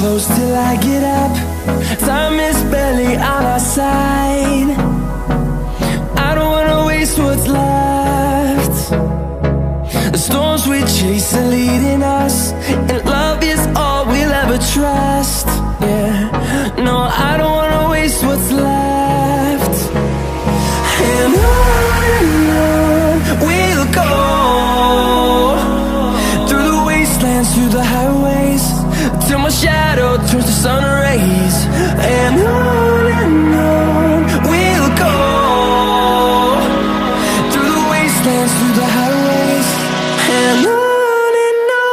close till I get up. Time is barely on our side. I don't wanna waste what's left. The storms we chase are leading us, and love is all we'll ever trust. Yeah, no, I don't wanna waste what's left. And on we'll go, through the wastelands, through the highways, till my shadow turns to sun rays. And on we'll go, through the wastelands, through the highways, and on we'll go.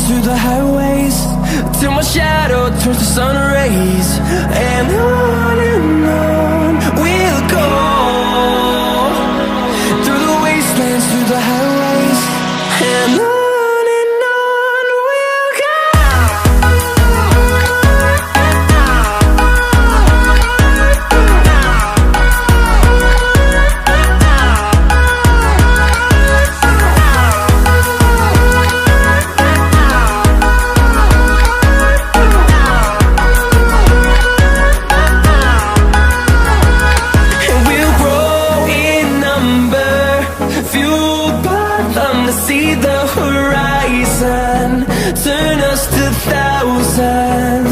Through the highways, till my shadow turns to sun rays. And on we'll go, through the wastelands, through the highways, and on we'll go. See the horizon, turn us to thousands.